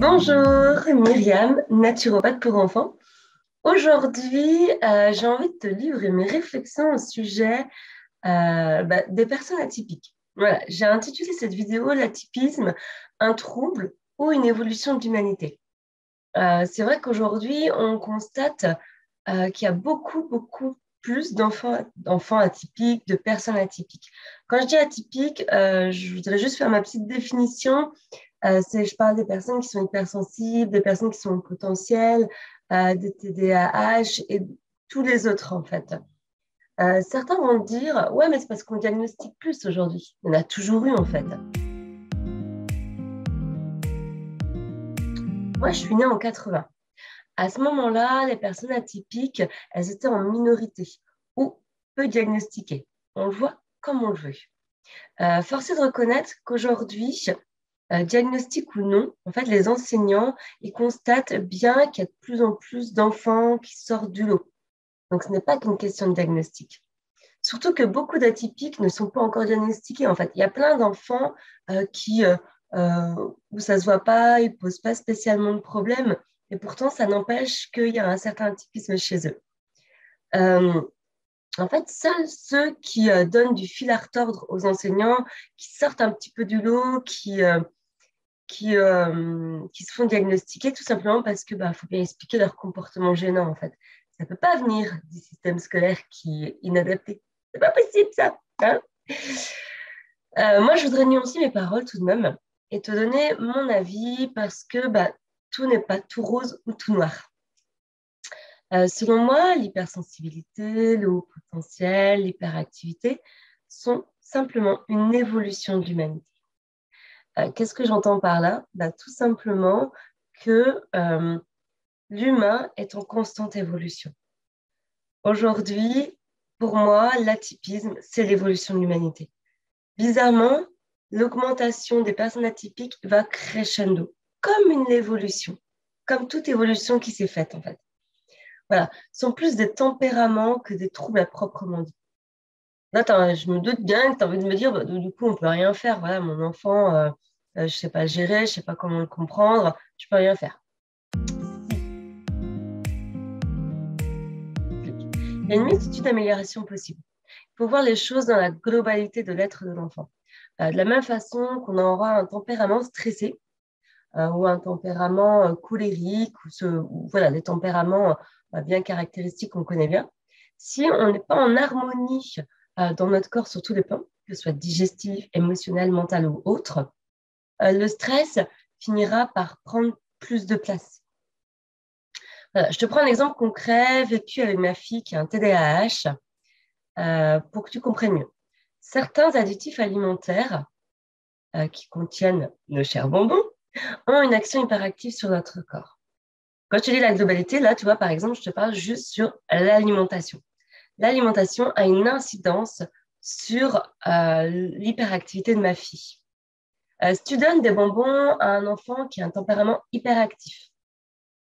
Bonjour, Myriam, naturopathe pour enfants. Aujourd'hui, j'ai envie de te livrer mes réflexions au sujet des personnes atypiques. Voilà, j'ai intitulé cette vidéo «L'atypisme, un trouble ou une évolution de l'humanité». C'est vrai qu'aujourd'hui, on constate qu'il y a beaucoup plus d'enfants atypiques, de personnes atypiques. Quand je dis atypique, je voudrais juste faire ma petite définition. Je parle des personnes qui sont hypersensibles, des personnes qui sont potentielles, des TDAH et tous les autres, en fait. Certains vont dire, ouais, mais c'est parce qu'on diagnostique plus aujourd'hui. Il y en a toujours eu, en fait. Moi, je suis née en 80. À ce moment-là, les personnes atypiques, elles étaient en minorité ou peu diagnostiquées. On le voit comme on le veut. Force est de reconnaître qu'aujourd'hui, diagnostic ou non, en fait, les enseignants, ils constatent bien qu'il y a de plus en plus d'enfants qui sortent du lot. Donc, ce n'est pas qu'une question de diagnostic. Surtout que beaucoup d'atypiques ne sont pas encore diagnostiqués. En fait, il y a plein d'enfants où ça ne se voit pas, ils ne posent pas spécialement de problème, et pourtant, ça n'empêche qu'il y a un certain atypisme chez eux. Euh, En fait, seuls ceux qui donnent du fil à retordre aux enseignants, qui sortent un petit peu du lot, qui se font diagnostiquer tout simplement parce que faut bien expliquer leur comportement gênant, en fait. Ça ne peut pas venir du système scolaire qui est inadapté. C'est pas possible, ça. Hein. Moi, je voudrais nuancer mes paroles tout de même et te donner mon avis parce que tout n'est pas tout rose ou tout noir. Selon moi, l'hypersensibilité, le haut potentiel, l'hyperactivité sont simplement une évolution de l'humanité. Qu'est-ce que j'entends par là? Tout simplement que l'humain est en constante évolution. Aujourd'hui, pour moi, l'atypisme, c'est l'évolution de l'humanité. Bizarrement, l'augmentation des personnes atypiques va crescendo, comme une évolution, comme toute évolution qui s'est faite en fait. Voilà, ce sont plus des tempéraments que des troubles à proprement dit. Là, je me doute bien que tu as envie de me dire, du coup, on ne peut rien faire. Voilà, mon enfant, je ne sais pas gérer, je ne sais pas comment le comprendre, je ne peux rien faire. Il y a une multitude d'améliorations possibles. Il faut voir les choses dans la globalité de l'être de l'enfant. De la même façon qu'on aura un tempérament stressé ou un tempérament colérique, ou voilà, des tempéraments bien caractéristiques qu'on connaît bien. Si on n'est pas en harmonie dans notre corps sur tous les plans, que ce soit digestif, émotionnel, mental ou autre, le stress finira par prendre plus de place. Voilà, je te prends un exemple concret vécu avec ma fille qui a un TDAH pour que tu comprennes mieux. Certains additifs alimentaires qui contiennent le cher bonbon ont une action hyperactive sur notre corps. Quand je te dis la globalité, là, tu vois, par exemple, je te parle juste sur l'alimentation. L'alimentation a une incidence sur l'hyperactivité de ma fille. Si tu donnes des bonbons à un enfant qui a un tempérament hyperactif,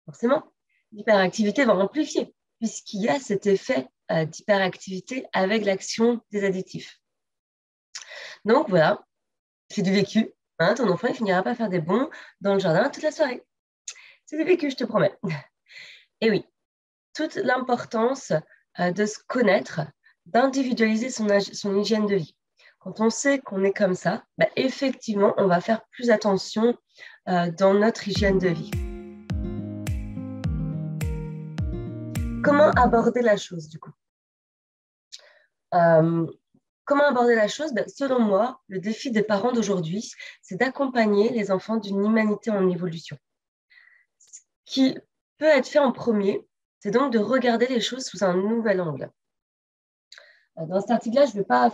forcément, l'hyperactivité va amplifier, puisqu'il y a cet effet d'hyperactivité avec l'action des additifs. Donc voilà, c'est du vécu. Hein, ton enfant, il finira pas à faire des bons dans le jardin toute la soirée. C'est du vécu, je te promets. Et oui, toute l'importance de se connaître, d'individualiser son hygiène de vie. Quand on sait qu'on est comme ça, effectivement, on va faire plus attention dans notre hygiène de vie. Comment aborder la chose, du coup Comment aborder la chose Selon moi, le défi des parents d'aujourd'hui, c'est d'accompagner les enfants d'une humanité en évolution. Ce qui peut être fait en premier, c'est donc de regarder les choses sous un nouvel angle. Dans cet article-là,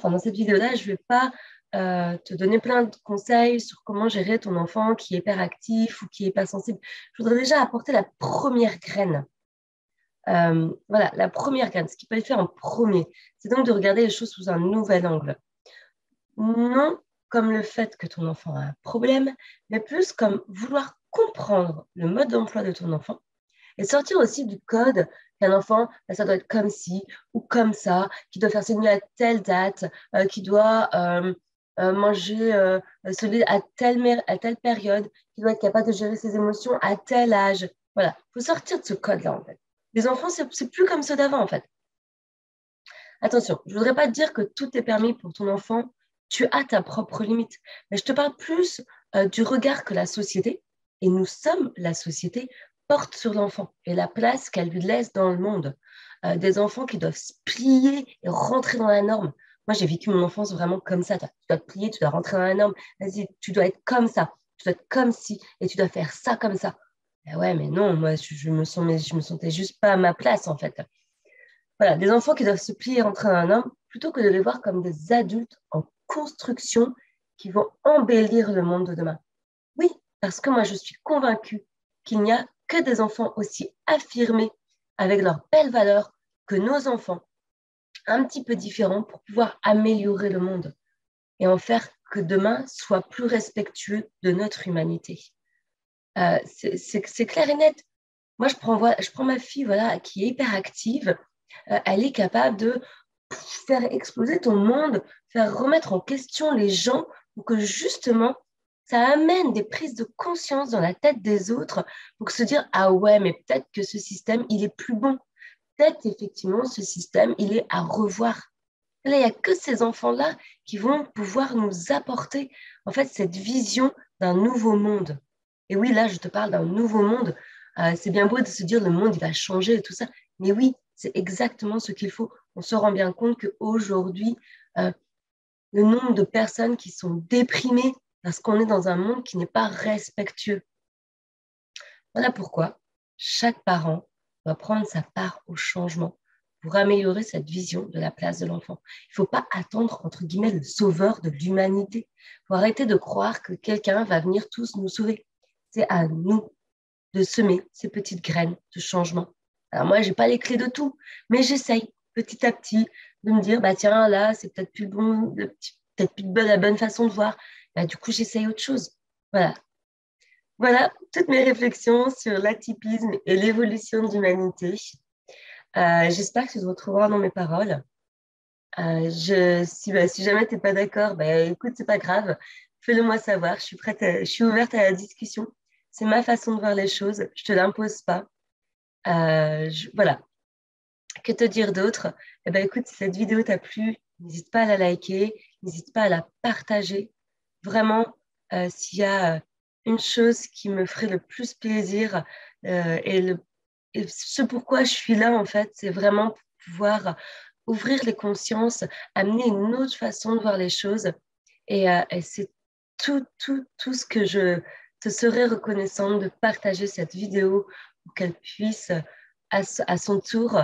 dans cette vidéo-là, je ne vais pas te donner plein de conseils sur comment gérer ton enfant qui est hyperactif ou qui n'est pas sensible. Je voudrais déjà apporter la première graine. Voilà, la première graine, ce qui peut être fait en premier, c'est donc de regarder les choses sous un nouvel angle. Non comme le fait que ton enfant a un problème, mais plus comme vouloir comprendre le mode d'emploi de ton enfant et sortir aussi du code qu'un enfant, ça doit être comme ci ou comme ça, qui doit faire ses nuits à telle date, qui doit manger solide à telle période, qu'il doit être capable de gérer ses émotions à tel âge. Voilà, il faut sortir de ce code-là, en fait. Les enfants, c'est plus comme ceux d'avant, en fait. Attention, je ne voudrais pas te dire que tout est permis pour ton enfant. Tu as ta propre limite. Mais je te parle plus du regard que la société, et nous sommes la société, porte sur l'enfant et la place qu'elle lui laisse dans le monde. Des enfants qui doivent se plier et rentrer dans la norme. Moi, j'ai vécu mon enfance vraiment comme ça. Tu dois te plier, tu dois rentrer dans la norme. Vas-y, tu dois être comme ça. Tu dois être comme ci et tu dois faire ça comme ça. Ouais, mais non, moi, je me sentais juste pas à ma place, en fait. Voilà, des enfants qui doivent se plier entre un homme plutôt que de les voir comme des adultes en construction qui vont embellir le monde de demain. Oui, parce que moi, je suis convaincue qu'il n'y a que des enfants aussi affirmés avec leurs belles valeurs que nos enfants, un petit peu différents pour pouvoir améliorer le monde et en faire que demain soit plus respectueux de notre humanité. C'est clair et net. Moi, je prends ma fille voilà, qui est hyper active. Elle est capable de faire exploser ton monde, faire remettre en question les gens pour que justement, ça amène des prises de conscience dans la tête des autres pour se dire, ah ouais, mais peut-être que ce système, il est plus bon. Peut-être effectivement, ce système, il est à revoir. Là, il n'y a que ces enfants-là qui vont pouvoir nous apporter en fait cette vision d'un nouveau monde. Et oui, là, je te parle d'un nouveau monde. C'est bien beau de se dire le monde, il va changer et tout ça. Mais oui, c'est exactement ce qu'il faut. On se rend bien compte qu'aujourd'hui, euh, le nombre de personnes qui sont déprimées parce qu'on est dans un monde qui n'est pas respectueux. Voilà pourquoi chaque parent doit prendre sa part au changement pour améliorer cette vision de la place de l'enfant. Il ne faut pas attendre, entre guillemets, le sauveur de l'humanité. Il faut arrêter de croire que quelqu'un va venir tous nous sauver. C'est à nous de semer ces petites graines de changement. Alors moi, je n'ai pas les clés de tout, mais j'essaye petit à petit de me dire, bah tiens, là, c'est peut-être plus bon, peut-être plus la bonne façon de voir. Bah, du coup, j'essaye autre chose. Voilà. Voilà toutes mes réflexions sur l'atypisme et l'évolution de l'humanité. J'espère que tu te retrouveras dans mes paroles. Si jamais tu n'es pas d'accord, ben, écoute, c'est pas grave. Fais-le moi savoir. Je suis ouverte à la discussion. C'est ma façon de voir les choses. Je te l'impose pas. Voilà. Que te dire d'autre? Eh ben, écoute, si cette vidéo t'a plu, n'hésite pas à la liker, n'hésite pas à la partager. Vraiment, s'il y a une chose qui me ferait le plus plaisir et ce pourquoi je suis là, en fait, c'est vraiment pour pouvoir ouvrir les consciences, amener une autre façon de voir les choses. Et c'est tout ce que je te serais reconnaissante de partager cette vidéo pour qu'elle puisse à son tour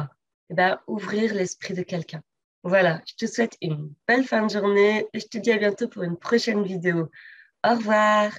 eh ben, ouvrir l'esprit de quelqu'un. Voilà, je te souhaite une belle fin de journée et je te dis à bientôt pour une prochaine vidéo. Au revoir.